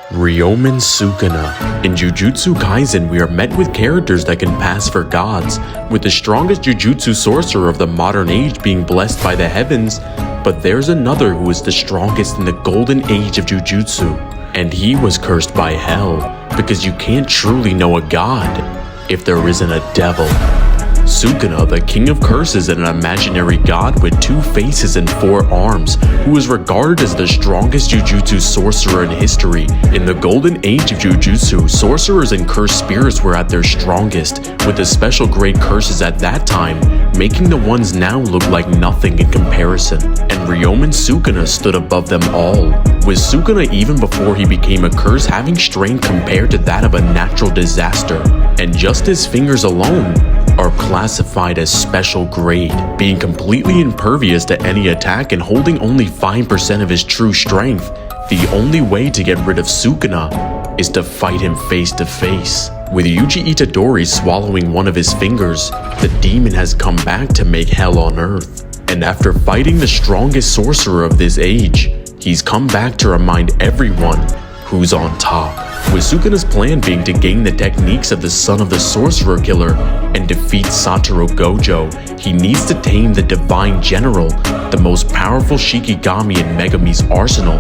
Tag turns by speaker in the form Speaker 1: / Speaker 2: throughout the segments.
Speaker 1: Ryomen Sukuna. In Jujutsu Kaisen, we are met with characters that can pass for gods, with the strongest Jujutsu sorcerer of the modern age being blessed by the heavens, but there's another who is the strongest in the golden age of Jujutsu, and he was cursed by hell, because you can't truly know a god if there isn't a devil. Sukuna, the king of curses and an imaginary god with 2 faces and 4 arms, who is regarded as the strongest Jujutsu sorcerer in history. In the golden age of Jujutsu, sorcerers and cursed spirits were at their strongest, with the special grade curses at that time, making the ones now look like nothing in comparison. And Ryomen Sukuna stood above them all, with Sukuna even before he became a curse having strength compared to that of a natural disaster. And just his fingers alone are classified as special grade, being completely impervious to any attack and holding only 5% of his true strength. The only way to get rid of Sukuna is to fight him face to face. With Yuji Itadori swallowing one of his fingers, the demon has come back to make hell on earth. And after fighting the strongest sorcerer of this age, he's come back to remind everyone who's on top. With Sukuna's plan being to gain the techniques of the son of the sorcerer killer and defeat Satoru Gojo, he needs to tame the divine general, the most powerful Shikigami in Megami's arsenal,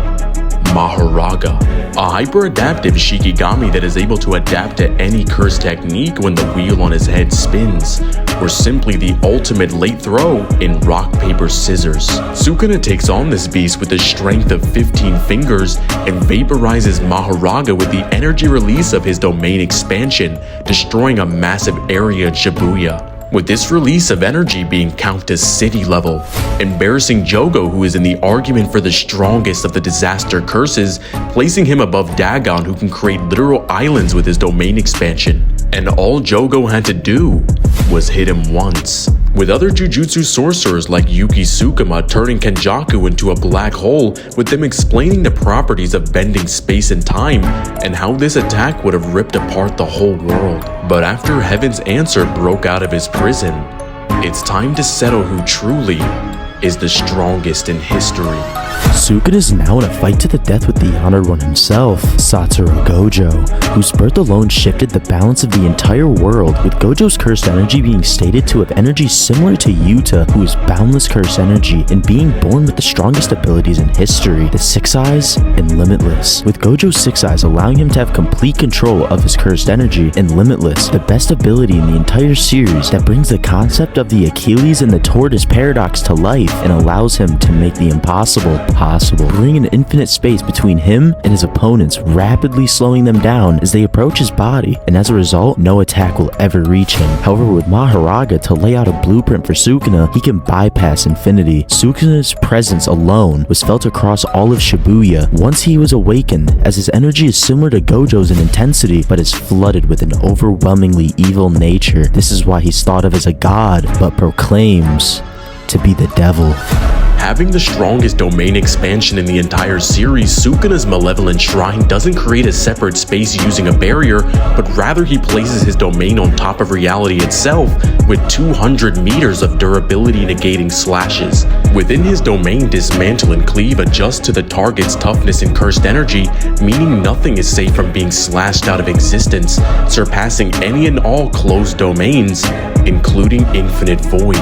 Speaker 1: Mahoraga, a hyper-adaptive Shikigami that is able to adapt to any curse technique when the wheel on his head spins, or simply the ultimate late throw in rock, paper, scissors. Sukuna takes on this beast with the strength of 15 fingers and vaporizes Mahoraga with the energy release of his domain expansion, destroying a massive area in Shibuya, with this release of energy being counted as city level, embarrassing Jogo, who is in the argument for the strongest of the disaster curses, placing him above Dagon, who can create literal islands with his domain expansion. And all Jogo had to do was hit him once. With other Jujutsu sorcerers like Yuki Tsukuma turning Kenjaku into a black hole, with them explaining the properties of bending space and time, and how this attack would have ripped apart the whole world. But after Heaven's answer broke out of his prison, it's time to settle who truly is the strongest in history.
Speaker 2: Sukuna is now in a fight to the death with the Honored One himself, Satoru Gojo, whose birth alone shifted the balance of the entire world, with Gojo's cursed energy being stated to have energy similar to Yuta, who is boundless cursed energy, and being born with the strongest abilities in history, the 6 Eyes and Limitless, with Gojo's 6 Eyes allowing him to have complete control of his cursed energy, and Limitless, the best ability in the entire series that brings the concept of the Achilles and the tortoise paradox to life and allows him to make the impossible possible, bringing an infinite space between him and his opponents, rapidly slowing them down as they approach his body, and as a result, no attack will ever reach him. However, with Mahoraga to lay out a blueprint for Sukuna, he can bypass infinity. Sukuna's presence alone was felt across all of Shibuya once he was awakened, as his energy is similar to Gojo's in intensity, but is flooded with an overwhelmingly evil nature. This is why he's thought of as a god, but proclaims to be the devil.
Speaker 1: Having the strongest domain expansion in the entire series, Sukuna's malevolent shrine doesn't create a separate space using a barrier, but rather he places his domain on top of reality itself with 200 meters of durability negating slashes. Within his domain, Dismantle and Cleave adjust to the target's toughness and cursed energy, meaning nothing is safe from being slashed out of existence, surpassing any and all closed domains, including Infinite Void.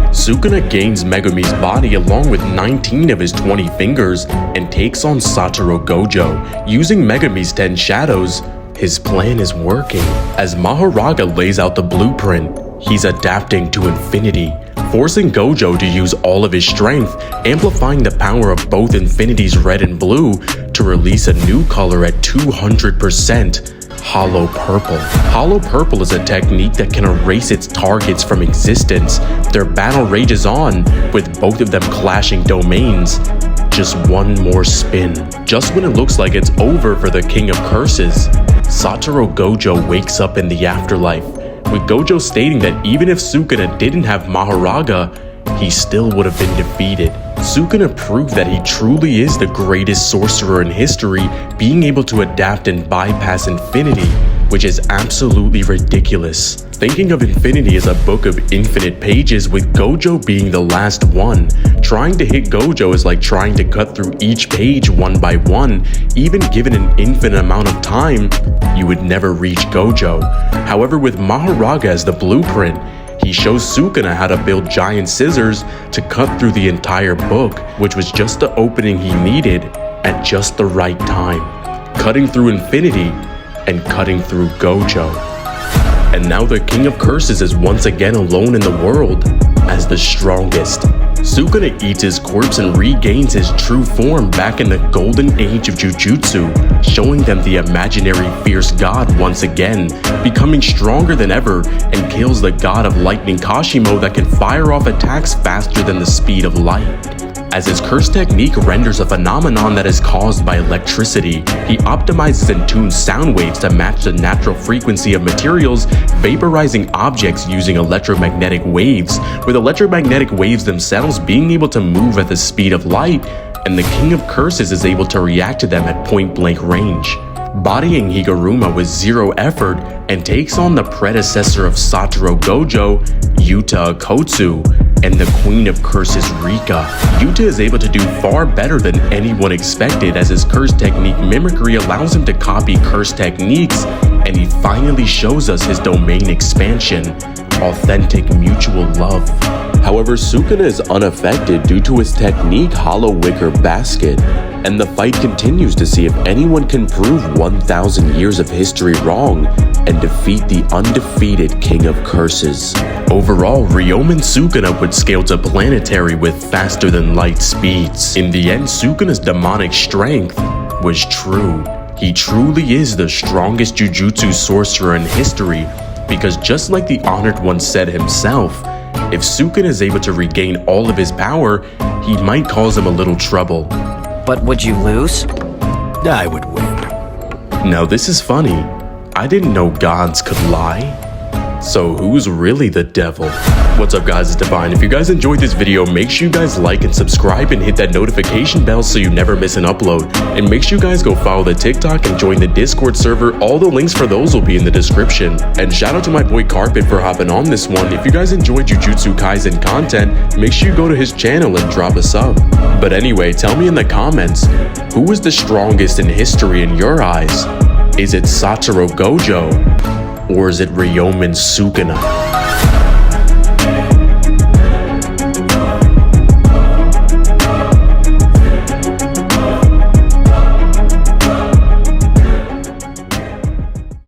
Speaker 1: Sukuna gains Megami's body along with 19 of his 20 fingers and takes on Satoru Gojo. Using Megami's 10 shadows, his plan is working. As Mahoraga lays out the blueprint, he's adapting to infinity, forcing Gojo to use all of his strength, amplifying the power of both infinities red and blue to release a new color at 200%. Hollow Purple. Hollow Purple is a technique that can erase its targets from existence. Their battle rages on, with both of them clashing domains. Just one more spin. Just when it looks like it's over for the King of Curses, Satoru Gojo wakes up in the afterlife, with Gojo stating that even if Sukuna didn't have Mahoraga, he still would have been defeated. Sukuna proved that he truly is the greatest sorcerer in history, being able to adapt and bypass infinity which is absolutely ridiculous. Thinking of infinity as a book of infinite pages, with Gojo being the last one. Trying to hit Gojo is like trying to cut through each page one by one. Even given an infinite amount of time, you would never reach Gojo. However, with Maharaga as the blueprint, he shows Sukuna how to build giant scissors to cut through the entire book, which was just the opening he needed at just the right time. Cutting through infinity and cutting through Gojo. And now the King of Curses is once again alone in the world as the strongest. Sukuna eats his corpse and regains his true form back in the golden age of Jujutsu, showing them the imaginary fierce god once again, becoming stronger than ever, and kills the god of lightning Kashimo that can fire off attacks faster than the speed of light. As his curse technique renders a phenomenon that is caused by electricity, he optimizes and tunes sound waves to match the natural frequency of materials, vaporizing objects using electromagnetic waves, with electromagnetic waves themselves being able to move at the speed of light, and the King of Curses is able to react to them at point-blank range. Bodying Higuruma with zero effort, and takes on the predecessor of Satoru Gojo, Yuta Akotsu, and the Queen of Curses Rika. Yuta is able to do far better than anyone expected, as his curse technique mimicry allows him to copy curse techniques, and he finally shows us his domain expansion, authentic mutual love. However, Sukuna is unaffected due to his technique Hollow Wicker Basket, and the fight continues to see if anyone can prove 1,000 years of history wrong and defeat the undefeated King of Curses. Overall, Ryomen Sukuna would scale to planetary with faster than light speeds. In the end, Sukuna's demonic strength was true. He truly is the strongest Jujutsu sorcerer in history, because just like the Honored One said himself, if Sukuna is able to regain all of his power, he might cause him a little trouble.
Speaker 3: But would you lose?
Speaker 4: I would win.
Speaker 1: Now this is funny. I didn't know gods could lie. So who's really the devil? What's up guys, it's Divine. If you guys enjoyed this video, make sure you guys like and subscribe and hit that notification bell so you never miss an upload. And make sure you guys go follow the TikTok and join the Discord server. All the links for those will be in the description. And shout out to my boy Carpet for hopping on this one. If you guys enjoyed Jujutsu Kaisen content, make sure you go to his channel and drop a sub. But anyway, tell me in the comments, who is the strongest in history in your eyes? Is it Satoru Gojo? Or is it Ryomen Sukuna?